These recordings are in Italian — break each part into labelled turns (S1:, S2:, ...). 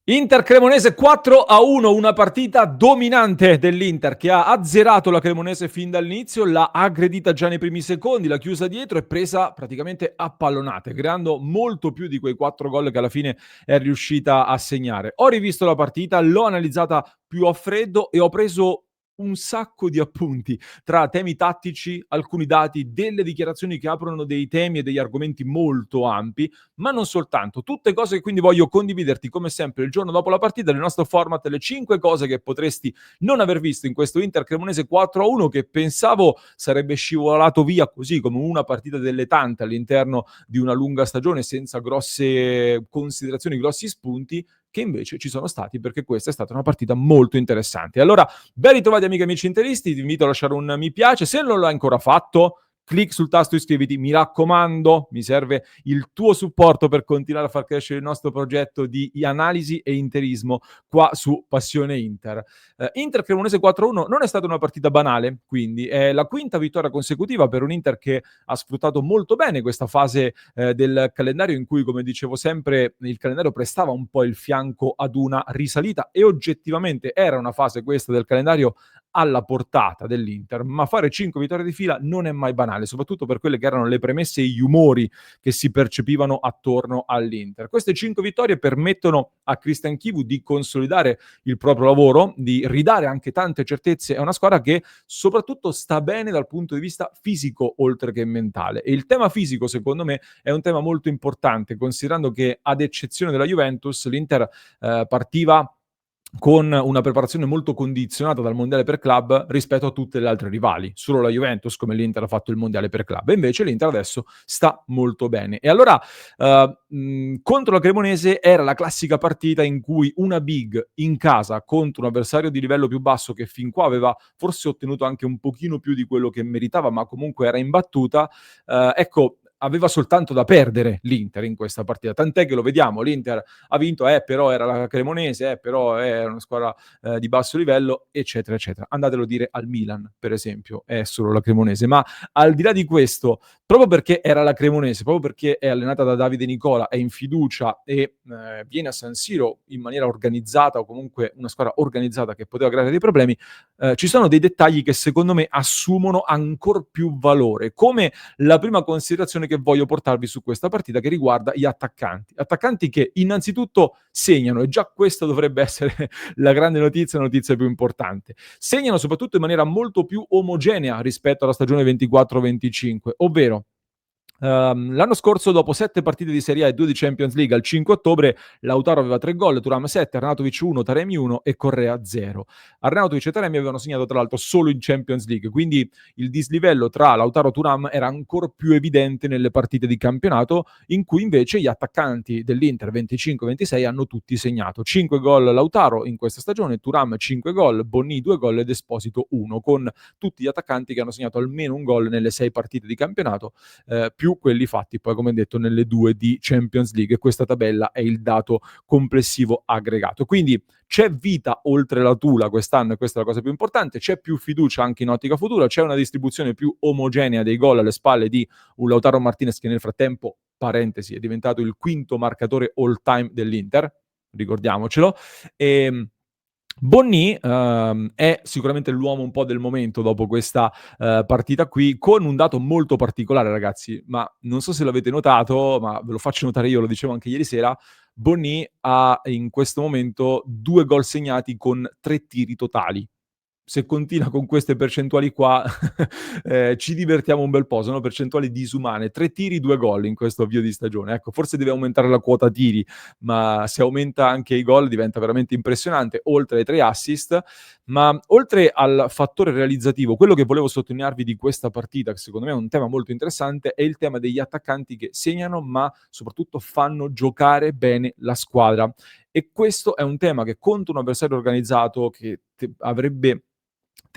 S1: Inter-Cremonese 4-1, una partita dominante dell'Inter che ha azzerato la Cremonese fin dall'inizio, l'ha aggredita già nei primi secondi, l'ha chiusa dietro e presa praticamente a pallonate, creando molto più di quei 4 gol che alla fine è riuscita a segnare. Ho rivisto la partita, l'ho analizzata più a freddo e ho preso un sacco di appunti tra temi tattici, alcuni dati, delle dichiarazioni che aprono dei temi e degli argomenti molto ampi, ma non soltanto. Tutte cose che quindi voglio condividerti come sempre il giorno dopo la partita nel nostro format, le 5 cose che potresti non aver visto in questo Inter Cremonese 4-1 che pensavo sarebbe scivolato via così come una partita delle tante all'interno di una lunga stagione senza grosse considerazioni, grossi spunti, che invece ci sono stati perché questa è stata una partita molto interessante. Allora, ben ritrovati amiche e amici interisti, ti invito a lasciare un mi piace, se non l'hai ancora fatto clic sul tasto iscriviti, mi raccomando, mi serve il tuo supporto per continuare a far crescere il nostro progetto di analisi e interismo qua su Passione Inter. Inter Cremonese 4-1 non è stata una partita banale, quindi è la quinta vittoria consecutiva per un Inter che ha sfruttato molto bene questa fase del calendario in cui, come dicevo sempre, il calendario prestava un po' il fianco ad una risalita e oggettivamente era una fase questa del calendario alla portata dell'Inter, ma fare 5 vittorie di fila non è mai banale, soprattutto per quelle che erano le premesse e gli umori che si percepivano attorno all'Inter. Queste 5 vittorie permettono a Christian Chivu di consolidare il proprio lavoro, di ridare anche tante certezze a una squadra che soprattutto sta bene dal punto di vista fisico oltre che mentale. E il tema fisico, secondo me, è un tema molto importante, considerando che ad eccezione della Juventus, l'Inter partiva con una preparazione molto condizionata dal mondiale per club rispetto a tutte le altre rivali. Solo la Juventus, come l'Inter, ha fatto il mondiale per club. E invece l'Inter adesso sta molto bene. E allora, contro la Cremonese era la classica partita in cui una big in casa contro un avversario di livello più basso che fin qua aveva forse ottenuto anche un pochino più di quello che meritava, ma comunque era imbattuta. Ecco, aveva soltanto da perdere l'Inter in questa partita. Tant'è che lo vediamo, l'Inter ha vinto, però era la Cremonese, però è una squadra di basso livello, eccetera, eccetera. Andatelo a dire al Milan, per esempio, è solo la Cremonese. Ma al di là di questo, proprio perché era la Cremonese, proprio perché è allenata da Davide Nicola, è in fiducia e viene a San Siro in maniera organizzata o comunque una squadra organizzata che poteva creare dei problemi, ci sono dei dettagli che secondo me assumono ancor più valore, come la prima considerazione che voglio portarvi su questa partita che riguarda gli attaccanti. Attaccanti che innanzitutto segnano, e già questa dovrebbe essere la grande notizia, la notizia più importante. Segnano soprattutto in maniera molto più omogenea rispetto alla stagione 24-25, ovvero l'anno scorso, dopo 7 partite di Serie A e 2 di Champions League, al 5 ottobre, Lautaro aveva 3 gol, Thuram 7, Arnautovic 1, Taremi 1 e Correa 0. Arnautovic e Taremi avevano segnato tra l'altro solo in Champions League, quindi il dislivello tra Lautaro e Thuram era ancora più evidente nelle partite di campionato, in cui invece gli attaccanti dell'Inter 25-26 hanno tutti segnato. 5 gol Lautaro in questa stagione, Thuram 5 gol, Bonni 2 gol ed Esposito 1, con tutti gli attaccanti che hanno segnato almeno un gol nelle 6 partite di campionato, più quelli fatti poi, come detto, nelle 2 di Champions League. E questa tabella è il dato complessivo aggregato. Quindi c'è vita oltre la Tula quest'anno, e questa è la cosa più importante, c'è più fiducia anche in ottica futura, c'è una distribuzione più omogenea dei gol alle spalle di un Lautaro Martinez che nel frattempo, parentesi, è diventato il quinto marcatore all time dell'Inter, ricordiamocelo. Bonni è sicuramente l'uomo un po' del momento dopo questa partita qui, con un dato molto particolare, ragazzi, ma non so se l'avete notato, ma ve lo faccio notare io, lo dicevo anche ieri sera. Bonni ha in questo momento 2 gol segnati con 3 tiri totali. Se continua con queste percentuali qua, ci divertiamo un bel po', sono percentuali disumane. 3 tiri, 2 gol in questo avvio di stagione. Ecco, forse deve aumentare la quota tiri, ma se aumenta anche i gol diventa veramente impressionante, oltre ai 3 assist. Ma oltre al fattore realizzativo, quello che volevo sottolinearvi di questa partita, che secondo me è un tema molto interessante, è il tema degli attaccanti che segnano, ma soprattutto fanno giocare bene la squadra. E questo è un tema che contro un avversario organizzato che avrebbe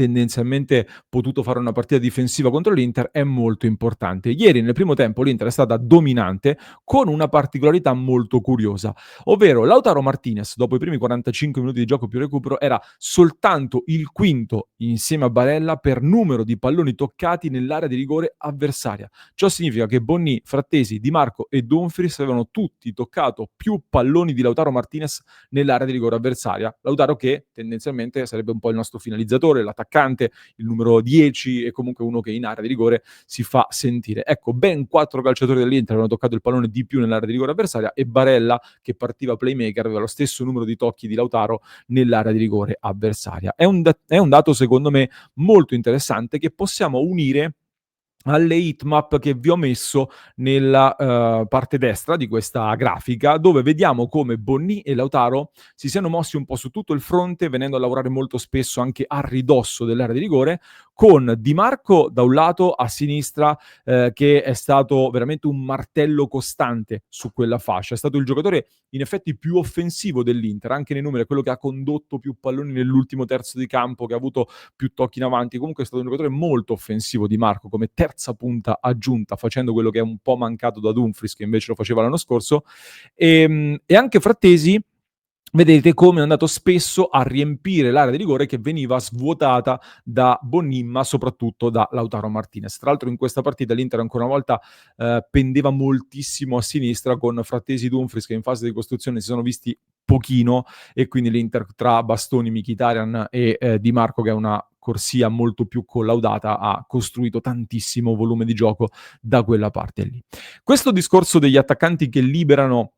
S1: tendenzialmente potuto fare una partita difensiva contro l'Inter è molto importante. Ieri nel primo tempo l'Inter è stata dominante con una particolarità molto curiosa, ovvero Lautaro Martinez dopo i primi 45 minuti di gioco più recupero era soltanto il quinto insieme a Barella per numero di palloni toccati nell'area di rigore avversaria. Ciò significa che Bonni, Frattesi, Di Marco e Dumfries avevano tutti toccato più palloni di Lautaro Martinez nell'area di rigore avversaria. Lautaro che tendenzialmente sarebbe un po' il nostro finalizzatore, l'attaccante, il numero 10 e comunque uno che in area di rigore si fa sentire. Ecco, ben 4 calciatori dell'Inter avevano toccato il pallone di più nell'area di rigore avversaria e Barella, che partiva playmaker, aveva lo stesso numero di tocchi di Lautaro nell'area di rigore avversaria. È un dato secondo me molto interessante che possiamo unire alle heatmap che vi ho messo nella parte destra di questa grafica, dove vediamo come Bonni e Lautaro si siano mossi un po' su tutto il fronte, venendo a lavorare molto spesso anche a ridosso dell'area di rigore, con Di Marco da un lato, a sinistra, che è stato veramente un martello costante su quella fascia. È stato il giocatore in effetti più offensivo dell'Inter, anche nei numeri, è quello che ha condotto più palloni nell'ultimo terzo di campo, che ha avuto più tocchi in avanti. Comunque è stato un giocatore molto offensivo Di Marco come terza punta aggiunta, facendo quello che è un po' mancato da Dumfries, che invece lo faceva l'anno scorso. E anche Frattesi, vedete come è andato spesso a riempire l'area di rigore che veniva svuotata da Bonni, ma soprattutto da Lautaro Martinez. Tra l'altro in questa partita l'Inter ancora una volta pendeva moltissimo a sinistra, con Frattesi e Dumfries che in fase di costruzione si sono visti pochino, e quindi l'Inter tra Bastoni, Mkhitaryan e Di Marco, che è una corsia molto più collaudata, ha costruito tantissimo volume di gioco da quella parte lì. Questo discorso degli attaccanti che liberano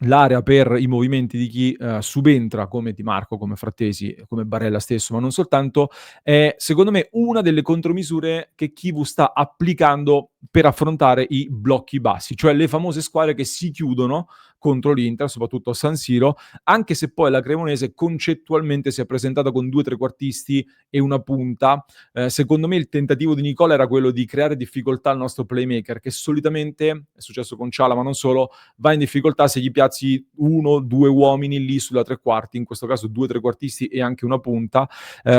S1: l'area per i movimenti di chi subentra, come Di Marco, come Frattesi, come Barella stesso, ma non soltanto, è secondo me una delle contromisure che Chivu sta applicando per affrontare i blocchi bassi, cioè le famose squadre che si chiudono contro l'Inter, soprattutto a San Siro, anche se poi la Cremonese concettualmente si è presentata con 2 trequartisti e una punta. Secondo me il tentativo di Nicola era quello di creare difficoltà al nostro playmaker, che solitamente, è successo con Ciala ma non solo, va in difficoltà se gli piazzi 1-2 uomini lì sulla tre quarti, in questo caso 2 trequartisti e anche una punta.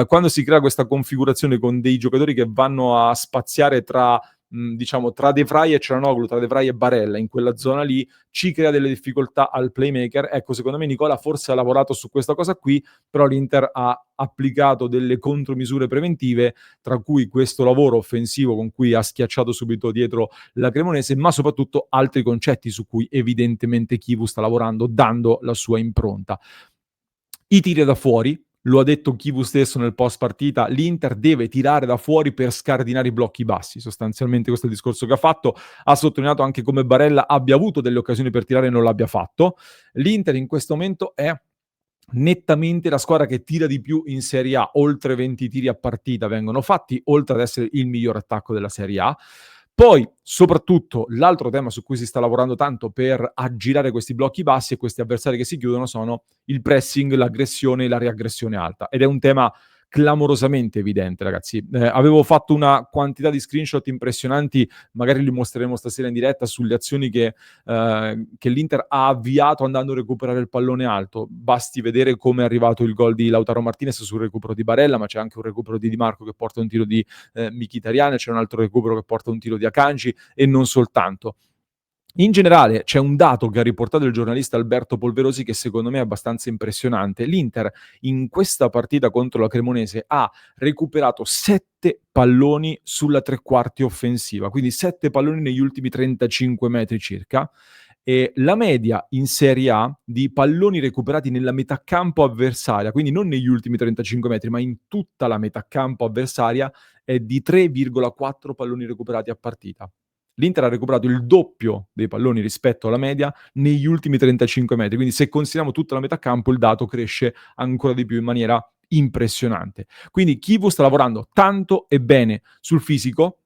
S1: Quando si crea questa configurazione con dei giocatori che vanno a spaziare tra diciamo tra De Vrij e Çalhanoğlu, tra De Vrij e Barella, in quella zona lì, ci crea delle difficoltà al playmaker. Ecco, secondo me Nicola forse ha lavorato su questa cosa qui, però l'Inter ha applicato delle contromisure preventive, tra cui questo lavoro offensivo con cui ha schiacciato subito dietro la Cremonese, ma soprattutto altri concetti su cui evidentemente Chivu sta lavorando, dando la sua impronta. I tiri da fuori, lo ha detto Chivu stesso nel post partita, l'Inter deve tirare da fuori per scardinare i blocchi bassi, sostanzialmente questo è il discorso che ha fatto. Ha sottolineato anche come Barella abbia avuto delle occasioni per tirare e non l'abbia fatto. L'Inter in questo momento è nettamente la squadra che tira di più in Serie A, oltre 20 tiri a partita vengono fatti, oltre ad essere il miglior attacco della Serie A. Poi, soprattutto, l'altro tema su cui si sta lavorando tanto per aggirare questi blocchi bassi e questi avversari che si chiudono sono il pressing, l'aggressione e la riaggressione alta. Ed è un tema clamorosamente evidente, ragazzi. Avevo fatto una quantità di screenshot impressionanti, magari li mostreremo stasera in diretta, sulle azioni che l'Inter ha avviato andando a recuperare il pallone alto. Basti vedere come è arrivato il gol di Lautaro Martinez sul recupero di Barella, ma c'è anche un recupero di Di Marco che porta un tiro di Mkhitaryan, c'è un altro recupero che porta un tiro di Akanji, e non soltanto. In generale c'è un dato che ha riportato il giornalista Alberto Polverosi che secondo me è abbastanza impressionante. L'Inter in questa partita contro la Cremonese ha recuperato 7 palloni sulla tre quarti offensiva, quindi 7 palloni negli ultimi 35 metri circa, e la media in Serie A di palloni recuperati nella metà campo avversaria, quindi non negli ultimi 35 metri, ma in tutta la metà campo avversaria, è di 3,4 palloni recuperati a partita. L'Inter ha recuperato il doppio dei palloni rispetto alla media negli ultimi 35 metri, quindi se consideriamo tutta la metà campo il dato cresce ancora di più in maniera impressionante. Quindi Chivu sta lavorando tanto e bene sul fisico,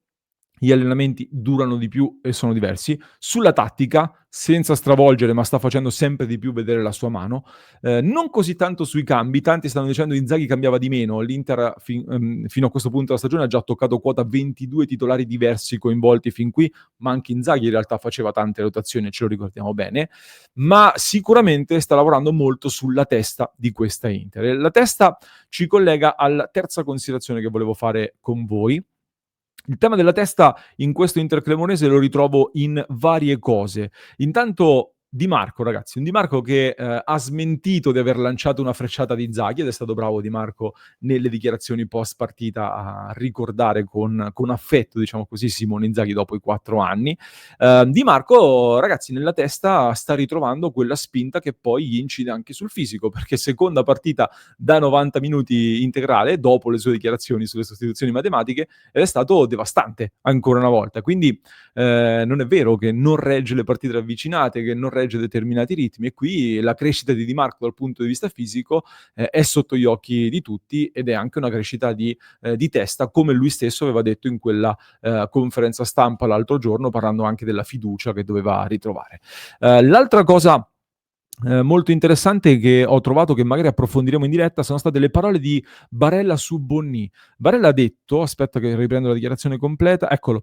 S1: gli allenamenti durano di più e sono diversi. Sulla tattica, senza stravolgere, ma sta facendo sempre di più vedere la sua mano. Non così tanto sui cambi, tanti stanno dicendo Inzaghi cambiava di meno, l'Inter fino a questo punto della stagione ha già toccato quota 22 titolari diversi coinvolti fin qui, ma anche Inzaghi in realtà faceva tante rotazioni, ce lo ricordiamo bene, ma sicuramente sta lavorando molto sulla testa di questa Inter. E la testa ci collega alla terza considerazione che volevo fare con voi. Il tema della testa in questo Inter Cremonese lo ritrovo in varie cose. Intanto Di Marco, ragazzi, un Di Marco che ha smentito di aver lanciato una frecciata di Inzaghi, ed è stato bravo Di Marco nelle dichiarazioni post partita a ricordare con affetto, diciamo così, Simone Inzaghi dopo i 4 anni. Di Marco, ragazzi, nella testa sta ritrovando quella spinta che poi gli incide anche sul fisico, perché seconda partita da 90 minuti integrale, dopo le sue dichiarazioni sulle sostituzioni matematiche, ed è stato devastante ancora una volta. Quindi non è vero che non regge le partite ravvicinate, che non regge determinati ritmi, e qui la crescita di Di Marco dal punto di vista fisico è sotto gli occhi di tutti, ed è anche una crescita di testa, come lui stesso aveva detto in quella conferenza stampa l'altro giorno, parlando anche della fiducia che doveva ritrovare. L'altra cosa molto interessante che ho trovato, che magari approfondiremo in diretta, sono state le parole di Barella su Bonnì. Barella ha detto, aspetta che riprendo la dichiarazione completa, eccolo,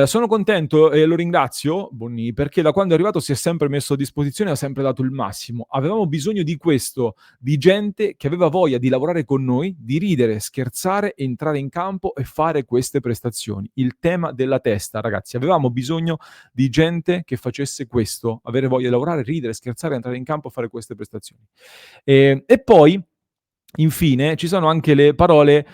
S1: sono contento e lo ringrazio, Bonnì, perché da quando è arrivato si è sempre messo a disposizione e ha sempre dato il massimo. Avevamo bisogno di questo, di gente che aveva voglia di lavorare con noi, di ridere, scherzare, entrare in campo e fare queste prestazioni. Il tema della testa, ragazzi, avevamo bisogno di gente che facesse questo, avere voglia di lavorare, ridere, scherzare, entrare in campo, fare queste prestazioni. E poi, infine, ci sono anche le parole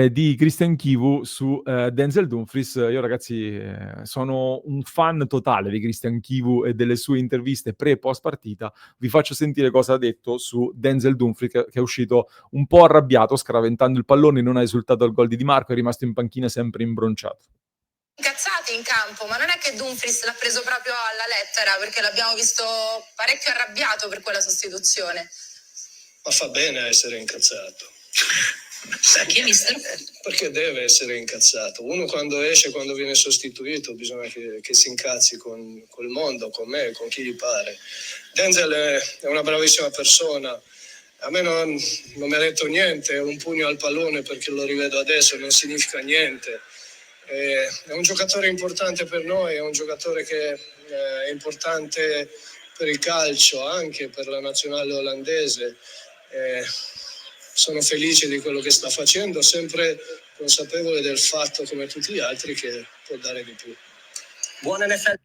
S1: di Christian Chivu su Denzel Dumfries. Io, ragazzi, sono un fan totale di Christian Chivu e delle sue interviste pre e post partita. Vi faccio sentire cosa ha detto su Denzel Dumfries, che è uscito un po' arrabbiato, scaraventando il pallone, non ha esultato al gol di Marco, è rimasto in panchina sempre imbronciato.
S2: Incazzati in campo, ma non è che Dumfries l'ha preso proprio alla lettera, perché l'abbiamo visto parecchio arrabbiato per quella sostituzione.
S3: Ma fa bene a essere incazzato.
S2: Perché, mister?
S3: Perché deve essere incazzato. Uno quando esce, quando viene sostituito, bisogna che si incazzi con il mondo, con me, con chi gli pare. Denzel è una bravissima persona. A me non mi ha detto niente, un pugno al pallone, perché lo rivedo adesso, non significa niente. È un giocatore importante per noi, è un giocatore che è importante per il calcio, anche per la nazionale olandese. Sono felice di quello che sta facendo, sempre consapevole del fatto, come tutti gli altri, che può dare di più.
S2: Buon NFL.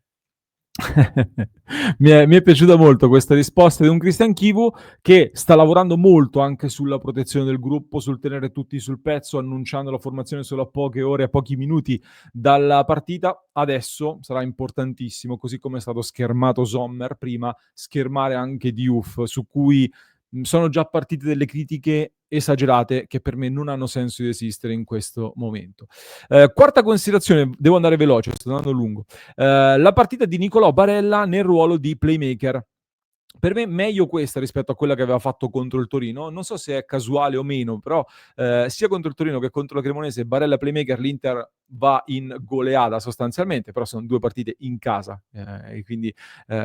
S1: mi è piaciuta molto questa risposta di un Christian Chivu che sta lavorando molto anche sulla protezione del gruppo, sul tenere tutti sul pezzo, annunciando la formazione solo a poche ore, a pochi minuti dalla partita. Adesso sarà importantissimo, così come è stato schermato Sommer prima, schermare anche Diouf, su cui sono già partite delle critiche esagerate che per me non hanno senso di esistere in questo momento. Quarta considerazione, devo andare veloce, sto andando lungo. La partita di Nicolò Barella nel ruolo di playmaker. Per me meglio questa rispetto a quella che aveva fatto contro il Torino. Non so se è casuale o meno, però sia contro il Torino che contro la Cremonese, Barella playmaker, l'Inter va in goleada sostanzialmente, però sono 2 partite in casa e quindi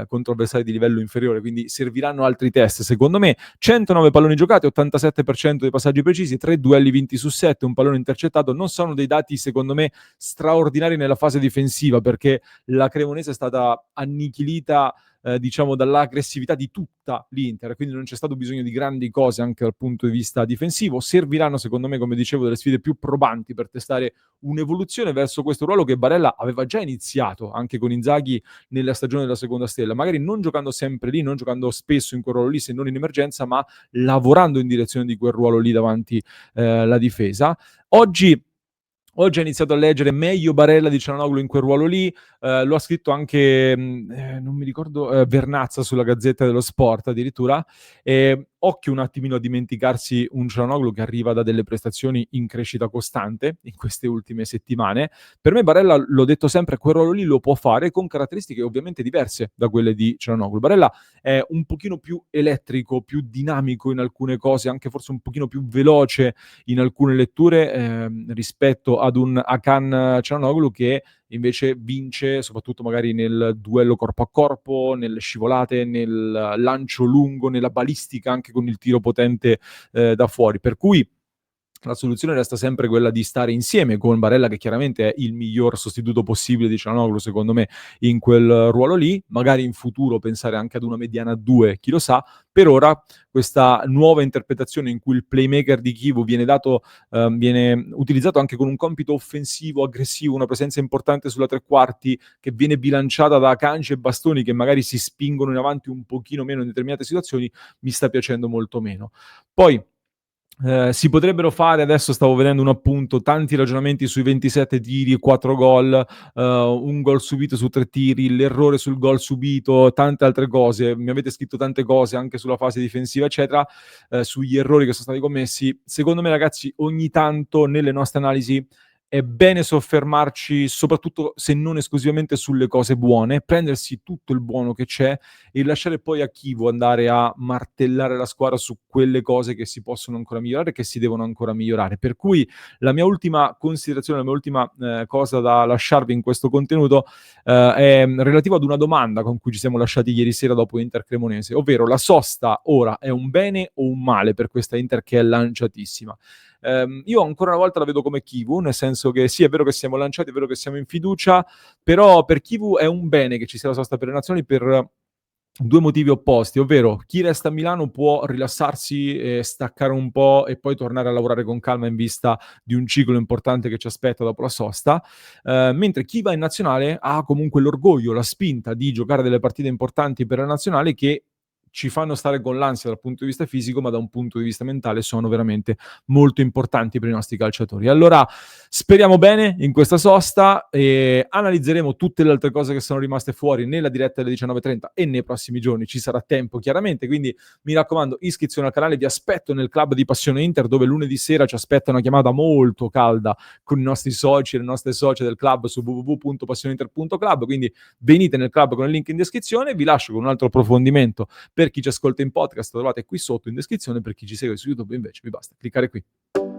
S1: contro avversari di livello inferiore, quindi serviranno altri test secondo me. 109 palloni giocati, 87% dei passaggi precisi, 3 duelli vinti su 7, un pallone intercettato. Non sono dei dati secondo me straordinari nella fase difensiva, perché la Cremonese è stata annichilita diciamo dall'aggressività di tutta l'Inter, quindi non c'è stato bisogno di grandi cose anche dal punto di vista difensivo. Serviranno secondo me, come dicevo, delle sfide più probanti per testare un'evoluzione verso questo ruolo che Barella aveva già iniziato anche con Inzaghi nella stagione della seconda stella, magari non giocando sempre lì, non giocando spesso in quel ruolo lì, se non in emergenza, ma lavorando in direzione di quel ruolo lì davanti la difesa. Oggi ho iniziato a leggere meglio Barella di Cianoglu in quel ruolo lì, lo ha scritto anche, non mi ricordo, Vernazza sulla Gazzetta dello Sport addirittura. Occhio un attimino a dimenticarsi un Cianoglu che arriva da delle prestazioni in crescita costante in queste ultime settimane. Per me Barella, l'ho detto sempre, quel ruolo lì lo può fare con caratteristiche ovviamente diverse da quelle di Cianoglu. Barella è un pochino più elettrico, più dinamico in alcune cose, anche forse un pochino più veloce in alcune letture rispetto ad un Hakan Çalhanoğlu che invece vince soprattutto magari nel duello corpo a corpo, nelle scivolate, nel lancio lungo, nella balistica anche con il tiro potente da fuori. Per cui la soluzione resta sempre quella di stare insieme con Barella, che chiaramente è il miglior sostituto possibile di Çalhanoğlu, secondo me, in quel ruolo lì. Magari in futuro pensare anche ad una mediana a 2, chi lo sa. Per ora questa nuova interpretazione in cui il playmaker di Chivu viene utilizzato anche con un compito offensivo, aggressivo, una presenza importante sulla tre quarti, che viene bilanciata da Akanji e Bastoni che magari si spingono in avanti un pochino meno in determinate situazioni, mi sta piacendo molto meno. Poi si potrebbero fare, adesso stavo vedendo un appunto, tanti ragionamenti sui 27 tiri, 4 gol, un gol subito su 3 tiri, l'errore sul gol subito, tante altre cose. Mi avete scritto tante cose anche sulla fase difensiva, eccetera, sugli errori che sono stati commessi. Secondo me, ragazzi, ogni tanto nelle nostre analisi è bene soffermarci, soprattutto se non esclusivamente sulle cose buone, prendersi tutto il buono che c'è e lasciare poi a Chivu andare a martellare la squadra su quelle cose che si possono ancora migliorare, che si devono ancora migliorare. Per cui la mia ultima considerazione, la mia ultima cosa da lasciarvi in questo contenuto è relativa ad una domanda con cui ci siamo lasciati ieri sera dopo Inter Cremonese, ovvero la sosta ora è un bene o un male per questa Inter che è lanciatissima? Io ancora una volta la vedo come Chivu, nel senso che sì, è vero che siamo lanciati, è vero che siamo in fiducia, però per Chivu è un bene che ci sia la sosta per le nazionali per due motivi opposti, ovvero chi resta a Milano può rilassarsi e staccare un po' e poi tornare a lavorare con calma in vista di un ciclo importante che ci aspetta dopo la sosta, mentre chi va in nazionale ha comunque l'orgoglio, la spinta di giocare delle partite importanti per la nazionale che ci fanno stare con l'ansia dal punto di vista fisico, ma da un punto di vista mentale sono veramente molto importanti per i nostri calciatori. Allora speriamo bene in questa sosta e analizzeremo tutte le altre cose che sono rimaste fuori nella diretta alle 19:30 e nei prossimi giorni ci sarà tempo chiaramente, quindi mi raccomando iscrizione al canale, vi aspetto nel club di Passione Inter dove lunedì sera ci aspetta una chiamata molto calda con i nostri soci e le nostre socie del club su www.passioneinter.club, quindi venite nel club con il link in descrizione, vi lascio con un altro approfondimento per chi ci ascolta in podcast, lo trovate qui sotto in descrizione, per chi ci segue su YouTube invece vi basta cliccare qui.